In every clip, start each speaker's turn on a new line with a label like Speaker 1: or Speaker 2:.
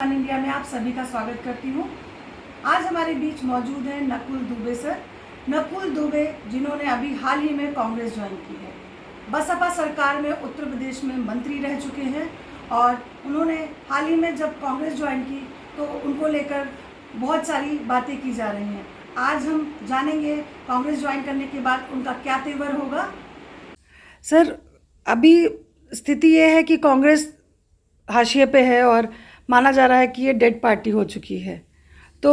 Speaker 1: India में आप सभी का स्वागत करती हूँ। आज हमारे बीच मौजूद हैं नकुल दुबे सर। नकुल दुबे जिन्होंने अभी हाल ही में कांग्रेस ज्वाइन की है, बसपा सरकार में उत्तर प्रदेश में मंत्री रह चुके हैं और उन्होंने हाल ही में जब कांग्रेस ज्वाइन की तो उनको लेकर बहुत सारी बातें की जा रही हैं। आज हम जानेंगे कांग्रेस ज्वाइन करने के बाद उनका क्या तेवर होगा। सर, अभी स्थिति ये है कि कांग्रेस हाशिए पे है और माना जा रहा है कि ये डेड पार्टी हो चुकी है। तो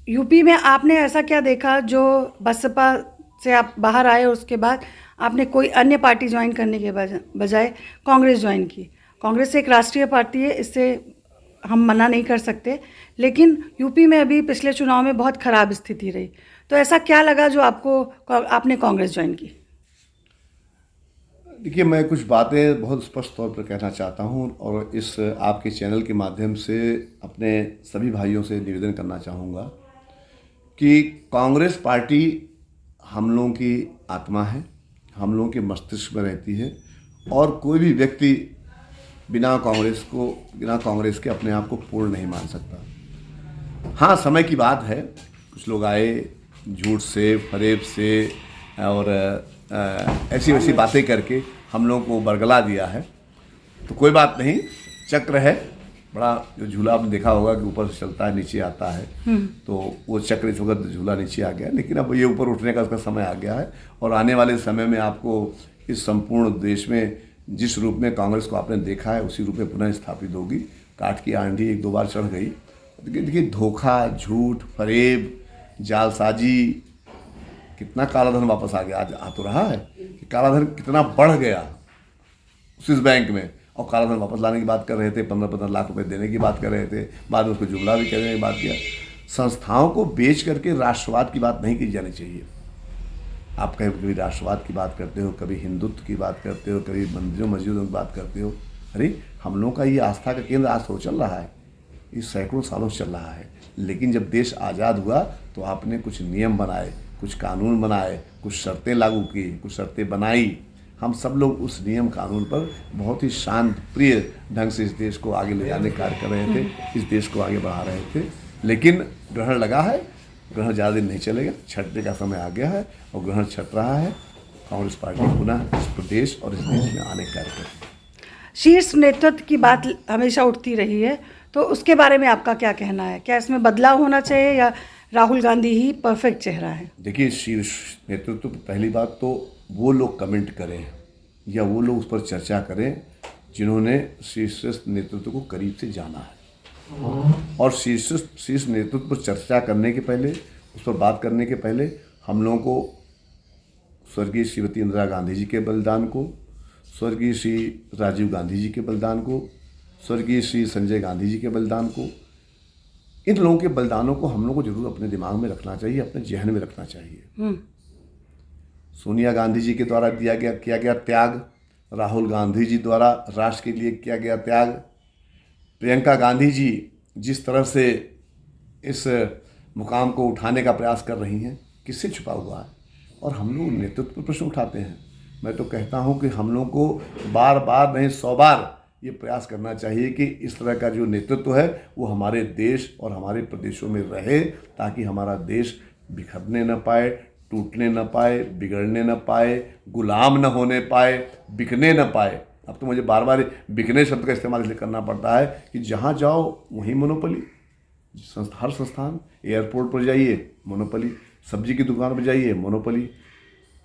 Speaker 1: यूपी में आपने ऐसा क्या देखा जो बसपा से आप बाहर आए और उसके बाद आपने कोई अन्य पार्टी ज्वाइन करने के बजाय कांग्रेस ज्वाइन की? कांग्रेस एक राष्ट्रीय पार्टी है, इससे हम मना नहीं कर सकते, लेकिन यूपी में अभी पिछले चुनाव में बहुत ख़राब स्थिति रही। तो ऐसा क्या लगा जो आपने कांग्रेस ज्वाइन की?
Speaker 2: देखिए, मैं कुछ बातें बहुत स्पष्ट तौर पर कहना चाहता हूं और इस आपके चैनल के माध्यम से अपने सभी भाइयों से निवेदन करना चाहूँगा कि कांग्रेस पार्टी हम लोगों की आत्मा है, हम लोगों के मस्तिष्क में रहती है और कोई भी व्यक्ति बिना कांग्रेस के अपने आप को पूर्ण नहीं मान सकता। हाँ, समय की बात है, कुछ लोग आए झूठ से, फरेब से और ऐसी वैसी बातें करके हम लोगों को बरगला दिया है। तो कोई बात नहीं, चक्र है बड़ा, जो झूला आपने देखा होगा कि ऊपर से चलता है नीचे आता है, तो वो चक्र इस वक्त झूला नीचे आ गया, लेकिन अब ये ऊपर उठने का उसका समय आ गया है और आने वाले समय में आपको इस संपूर्ण देश में जिस रूप में कांग्रेस को आपने देखा है उसी रूप में पुनः स्थापित होगी। काठ की आंधी एक दो बार चढ़ गई। देखिए, धोखा, झूठ, फरेब, जालसाजी, कितना कालाधन वापस आ गया। आज आ तो रहा है कि कालाधन कितना बढ़ गया स्विस बैंक में, और कालाधन वापस लाने की बात कर रहे थे, 15-15 लाख रुपए देने की बात कर रहे थे, बाद में उसको जुमला भी करने की बात किया। संस्थाओं को बेच करके राष्ट्रवाद की बात नहीं की जानी चाहिए। आप कभी राष्ट्रवाद की बात करते हो, कभी हिंदुत्व की बात करते हो, कभी मंदिरों मस्जिदों की बात करते हो। अरे, हम लोगों का ये आस्था का केंद्र आज तो चल रहा है, ये सैकड़ों सालों से चल रहा है। लेकिन जब देश आज़ाद हुआ तो आपने कुछ नियम बनाए, कुछ कानून बनाए, कुछ शर्तें लागू की, कुछ शर्तें बनाई। हम सब लोग उस नियम कानून पर बहुत ही शांत प्रिय ढंग से इस देश को आगे ले जाने का कार्य कर रहे थे, इस देश को आगे बढ़ा रहे थे। लेकिन ग्रहण लगा है, ग्रहण ज़्यादा दिन नहीं चलेगा, छटने का समय आ गया है और ग्रहण छट रहा है। कांग्रेस पार्टी पुनः इस प्रदेश और इस देश में आने का कार्य कर रही है।
Speaker 1: शीर्ष नेतृत्व की बात हमेशा उठती रही है, तो उसके बारे में आपका क्या कहना है? क्या इसमें बदलाव होना चाहिए या राहुल गांधी ही परफेक्ट चेहरा है?
Speaker 2: देखिए, शीर्ष नेतृत्व पहली बात तो वो लोग कमेंट करें या वो लोग उस पर चर्चा करें जिन्होंने शीर्ष नेतृत्व को करीब से जाना है। और शीर्ष नेतृत्व पर चर्चा करने के पहले, उस पर बात करने के पहले हम लोगों को स्वर्गीय श्रीमती इंदिरा गांधी जी के बलिदान को, स्वर्गीय श्री राजीव गांधी जी के बलिदान को, स्वर्गीय श्री संजय गांधी जी के बलिदान को, इन लोगों के बलिदानों को हम लोग को जरूर अपने दिमाग में रखना चाहिए, अपने जहन में रखना चाहिए। सोनिया गांधी जी के द्वारा किया गया त्याग, राहुल गांधी जी द्वारा राष्ट्र के लिए किया गया त्याग, प्रियंका गांधी जी जिस तरह से इस मुकाम को उठाने का प्रयास कर रही हैं, किससे छुपा हुआ है? और हम लोग नेतृत्व पर प्रश्न उठाते हैं। मैं तो कहता हूं कि हम लोग को बार बार नहीं 100 बार ये प्रयास करना चाहिए कि इस तरह का जो नेतृत्व है वो हमारे देश और हमारे प्रदेशों में रहे, ताकि हमारा देश बिखरने न पाए, टूटने न पाए, बिगड़ने न पाए, गुलाम न होने पाए, बिकने न पाए। अब तो मुझे बार बार बिकने शब्द का इस्तेमाल इसलिए करना पड़ता है कि जहाँ जाओ वहीं मोनोपोली। हर संस्थान, एयरपोर्ट पर जाइए मोनोपोली, सब्जी की दुकान पर जाइए मोनोपोली,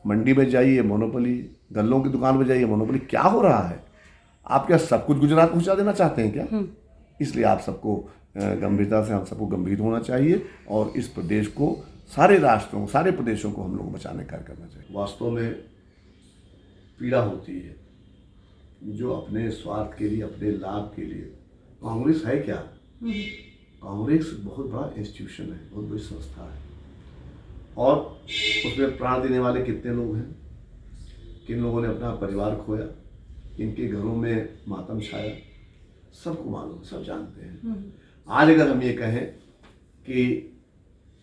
Speaker 2: मंडी में जाइए मोनोपोली, गल्लों की दुकान पर जाइए मोनोपोली। क्या हो रहा है? आप क्या सब कुछ गुजरात पहुंचा देना चाहते हैं क्या? इसलिए आप सबको गंभीरता से, हम सबको गंभीर होना चाहिए और इस प्रदेश को, सारे राष्ट्रों, सारे प्रदेशों को हम लोग को बचाने का कार्य करना चाहिए। वास्तव में पीड़ा होती है जो अपने स्वार्थ के लिए, अपने लाभ के लिए, कांग्रेस है क्या? कांग्रेस बहुत बड़ा इंस्टीट्यूशन है, बहुत बड़ी संस्था है और उसमें प्राण देने वाले कितने लोग हैं, किन लोगों ने अपना परिवार खोया, किनके घरों में मातम छाया, सबको मालूम, सब जानते हैं। आज अगर हम ये कहें कि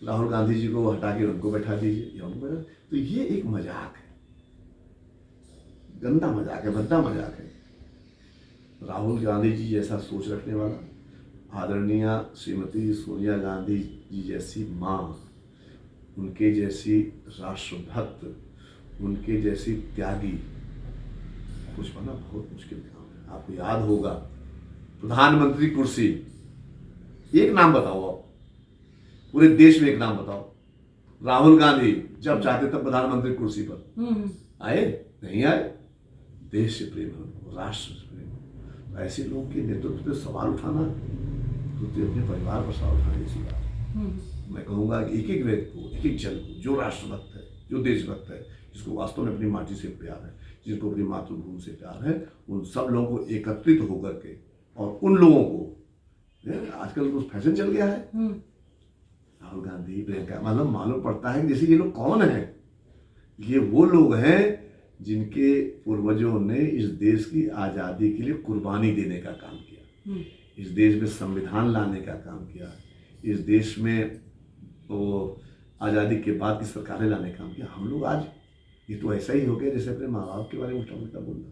Speaker 2: राहुल गांधी जी को हटा के उनको बैठा दीजिए, तो ये एक मजाक है, गंदा मजाक है, भद्दा मजाक है। राहुल गांधी जी जैसा सोच रखने वाला, आदरणीय श्रीमती सोनिया गांधी जी जैसी माँ, उनके जैसी राष्ट्रभक्त, उनके जैसी त्यागी कुछ पाना बहुत मुश्किल काम है। आपको याद होगा प्रधानमंत्री कुर्सी, एक नाम बताओ आप, पूरे देश में एक नाम बताओ। राहुल गांधी जब चाहते तब प्रधानमंत्री कुर्सी पर आए, नहीं आए। देश से प्रेम है उनको, राष्ट्र से प्रेम है। तो ऐसे लोग के नेतृत्व पे सवाल उठाना तो अपने परिवार पर सवाल उठाने की बात है। मैं कहूँगा कि एक एक व्यक्ति को, एक एक जन को, जो राष्ट्रभक्त है, जो देशभक्त है, जिसको वास्तव में अपनी माटी से प्यार है, जिनको अपनी मातृभूमि से प्यार है, उन सब लोगों को एकत्रित होकर के और उन लोगों को, आजकल तो फैशन चल गया है, राहुल गांधी, प्रियंका, मतलब मालूम पड़ता है कि जैसे ये लोग कौन हैं। ये वो लोग हैं जिनके पूर्वजों ने इस देश की आज़ादी के लिए कुर्बानी देने का काम किया, इस देश में संविधान लाने का काम किया, इस देश में तो आज़ादी के बाद की सरकारें लाने का काम किया। हम लोग आज ये तो ऐसा ही हो गया जैसे अपने माँ बाप के बारे में उल्टा बोलना।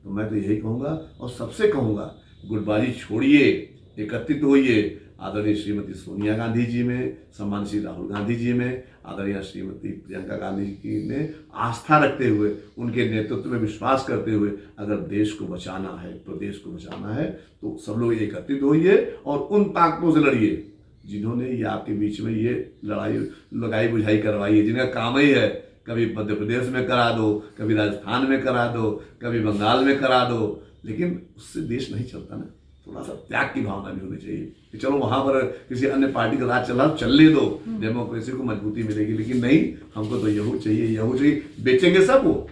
Speaker 2: तो मैं तो यही कहूँगा और सबसे कहूँगा, गुटबाजी छोड़िए, एकत्रित होइए। आदरणीय श्रीमती सोनिया गांधी जी में, सम्मान श्री राहुल गांधी जी में, आदरणीय श्रीमती प्रियंका गांधी जी में आस्था रखते हुए, उनके नेतृत्व में विश्वास करते हुए अगर देश को बचाना है, प्रदेश को बचाना है, तो सब लोग एकत्रित होइए और उन ताकतों से लड़िए जिन्होंने ये आपके बीच में ये लड़ाई लगाई बुझाई करवाई है, जिनका काम ही है कभी मध्य प्रदेश में करा दो, कभी राजस्थान में करा दो, कभी बंगाल में करा दो, लेकिन उससे देश नहीं चलता ना। थोड़ा सा त्याग की भावना भी होनी चाहिए कि चलो वहाँ पर किसी अन्य पार्टी का राज चला, चलने दो, डेमोक्रेसी को मजबूती मिलेगी, लेकिन नहीं, हमको तो यहू चाहिए। बेचेंगे सब वो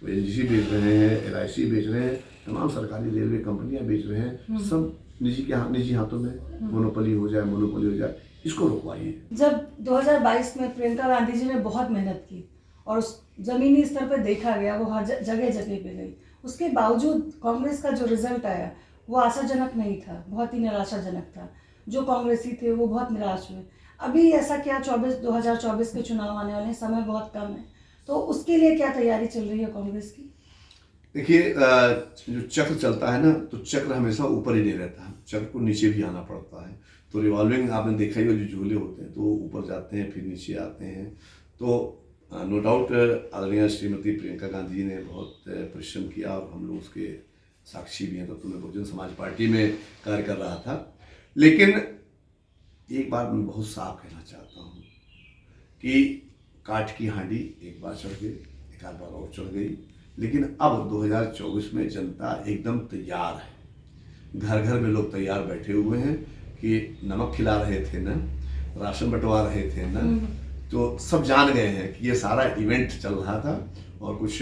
Speaker 2: एनजीसी बेच रहे हैं, LIC बेच रहे हैं, तमाम सरकारी रेलवे कंपनियां बेच रहे हैं, सब निजी हाथों में मोनोपोली हो जाए, इसको रुकवाइए।
Speaker 1: जब 2022 में प्रियंका गांधी जी ने बहुत मेहनत की और उस जमीनी स्तर पर देखा गया, वो हर जगह पे गई, उसके बावजूद कांग्रेस का जो रिजल्ट आया वो आशाजनक नहीं था, बहुत ही निराशाजनक था। जो कांग्रेसी थे वो बहुत निराश हुए। अभी ऐसा क्या 2024 के चुनाव आने वाले हैं, समय बहुत कम है, तो उसके लिए क्या तैयारी चल रही है कांग्रेस की?
Speaker 2: देखिए, जो चक्र चलता है ना, तो चक्र हमेशा ऊपर ही नहीं रहता है, चक्र को नीचे भी आना पड़ता है। तो रिवॉल्विंग आपने देखा ही, जो झूले होते हैं तो ऊपर जाते हैं फिर नीचे आते हैं। तो नो डाउट आदरणीय श्रीमती प्रियंका गांधी जी ने बहुत परिश्रम किया और हम लोग उसके साक्षी भी हैं। तो मैं बहुजन समाज पार्टी में कार्य कर रहा था, लेकिन एक बात मैं बहुत साफ कहना चाहता हूँ कि काठ की हांडी एक बार चढ़ गई, एक आध बार और चढ़ गई, लेकिन अब 2024 में जनता एकदम तैयार है। घर घर में लोग तैयार बैठे हुए हैं कि नमक खिला रहे थे ना, राशन बंटवा रहे थे ना, तो सब जान गए हैं कि ये सारा इवेंट चल रहा था। और कुछ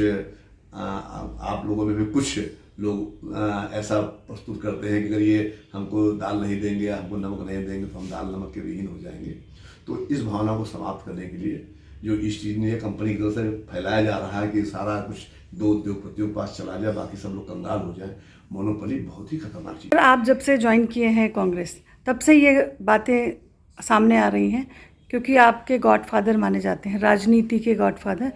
Speaker 2: आप लोगों में भी कुछ लोग ऐसा प्रस्तुत करते हैं कि अगर ये हमको दाल नहीं देंगे, हमको नमक नहीं देंगे तो हम दाल नमक के विहीन हो जाएंगे। तो इस भावना को समाप्त करने के लिए जो इस चीज़ ने कंपनी की तरफ से फैलाया जा रहा है कि सारा कुछ दो उद्योगपतियों के पास चला जाए, बाकी सब लोग कंगाल हो जाए, मोनोपोली बहुत ही खतरनाक चीज़।
Speaker 1: आप जब से ज्वाइन किए हैं कांग्रेस, तब से ये बातें सामने आ रही हैं, क्योंकि आपके गॉडफादर माने जाते हैं, राजनीति के गॉडफादर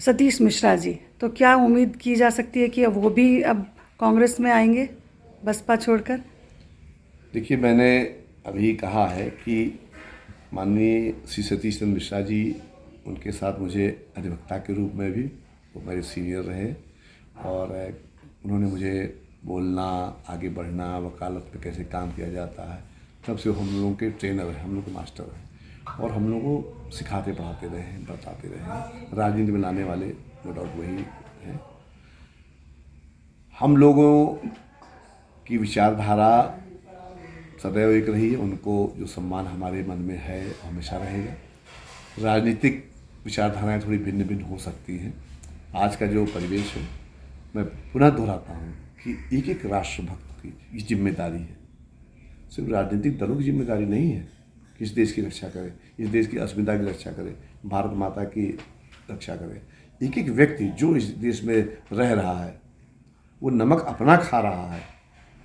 Speaker 1: सतीश मिश्रा जी। तो क्या उम्मीद की जा सकती है कि वो भी अब कांग्रेस में आएंगे बसपा छोड़कर?
Speaker 2: देखिए, मैंने अभी कहा है कि माननीय श्री सतीश चंद्र मिश्रा जी, उनके साथ मुझे अधिवक्ता के रूप में भी वो मेरे सीनियर रहे और उन्होंने मुझे बोलना, आगे बढ़ना, वकालत पे कैसे काम किया जाता है, तब से हम लोगों के ट्रेनर हैं, हम लोग के मास्टर हैं और हम लोगों को सिखाते पढ़ाते रहे हैं, बताते रहे हैं। राजनीति में लाने वाले नो डाउट वही हैं। हम लोगों की विचारधारा सदैव एक रही है, उनको जो सम्मान हमारे मन में है हमेशा रहेगा। राजनीतिक विचारधाराएं थोड़ी भिन्न भिन्न हो सकती हैं। आज का जो परिवेश है, मैं पुनः दोहराता हूँ कि एक एक राष्ट्रभक्त की ये जिम्मेदारी है, सिर्फ राजनीतिक दलों की जिम्मेदारी नहीं है कि इस देश की रक्षा करें, इस देश की अस्मिता की रक्षा करें, भारत माता की रक्षा करें। एक एक व्यक्ति जो इस देश में रह रहा है, वो नमक अपना खा रहा है,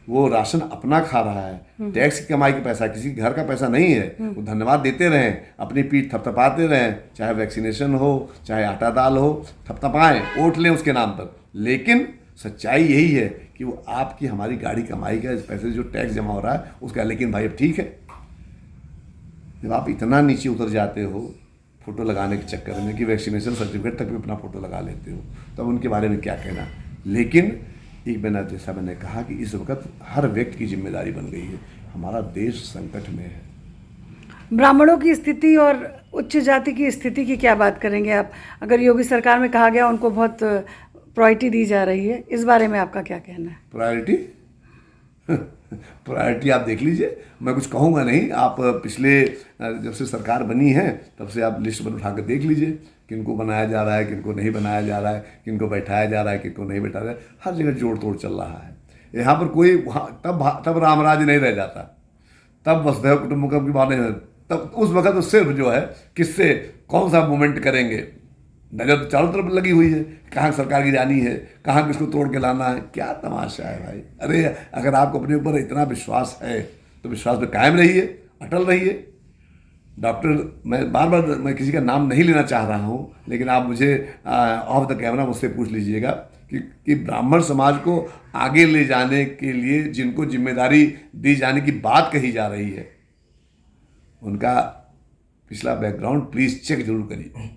Speaker 2: वो राशन अपना खा रहा है, टैक्स की कमाई का पैसा, किसी घर का पैसा नहीं है। वो धन्यवाद देते रहें, अपनी पीठ थपथपाते रहें, चाहे वैक्सीनेशन हो, चाहे आटा दाल हो, थपथपाएं, वोट लें उसके नाम पर, लेकिन सच्चाई यही है कि वो आपकी हमारी गाड़ी कमाई का इस पैसे से जो टैक्स जमा हो रहा है उसका। लेकिन भाई अब ठीक है, जब आप इतना नीचे उतर जाते हो फोटो लगाने के चक्कर में कि वैक्सीनेशन सर्टिफिकेट तक भी अपना फोटो लगा लेते हो, तब उनके बारे में क्या कहना। लेकिन एक मैंने जैसा मैंने कहा कि इस वक्त हर व्यक्ति की जिम्मेदारी बन गई है, हमारा देश संकट में है।
Speaker 1: ब्राह्मणों की स्थिति और उच्च जाति की स्थिति की क्या बात करेंगे आप? अगर योगी सरकार में कहा गया उनको बहुत प्रायोरिटी दी जा रही है, इस बारे में आपका क्या कहना है?
Speaker 2: प्रायोरिटी प्रायोरिटी आप देख लीजिए, मैं कुछ कहूँगा नहीं। आप पिछले जब से सरकार बनी है तब से आप लिस्ट बन उठा कर देख लीजिए, किनको बनाया जा रहा है, किनको नहीं बनाया जा रहा है, किनको बैठाया जा रहा है, किनको नहीं बैठाया जा रहा है। हर जगह जोड़ तोड़ चल रहा है। यहाँ पर कोई तब रामराज नहीं रह जाता, तब वसुधैव कुटुंबकम की बात नहीं, तब उस वक्त तो सिर्फ जो है किससे कौन सा मूवमेंट करेंगे, नजर तो चारों तरफ लगी हुई है, कहाँ सरकार गिरानी है, कहाँ किसको तोड़ के लाना है। क्या तमाशा है भाई। अरे अगर आपको अपने ऊपर इतना विश्वास है तो विश्वास पे कायम रहिए, अटल रहिए। डॉक्टर, मैं बार बार मैं किसी का नाम नहीं लेना चाह रहा हूँ, लेकिन आप मुझे ऑफ द कैमरा मुझसे पूछ लीजिएगा कि ब्राह्मण समाज को आगे ले जाने के लिए जिनको जिम्मेदारी दी जाने की बात कही जा रही है, उनका पिछला बैकग्राउंड प्लीज़ चेक जरूर करिए।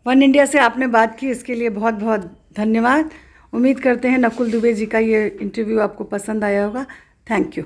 Speaker 1: वन इंडिया से आपने बात की, इसके लिए बहुत बहुत धन्यवाद। उम्मीद करते हैं नकुल दुबे जी का ये इंटरव्यू आपको पसंद आया होगा। Thank you.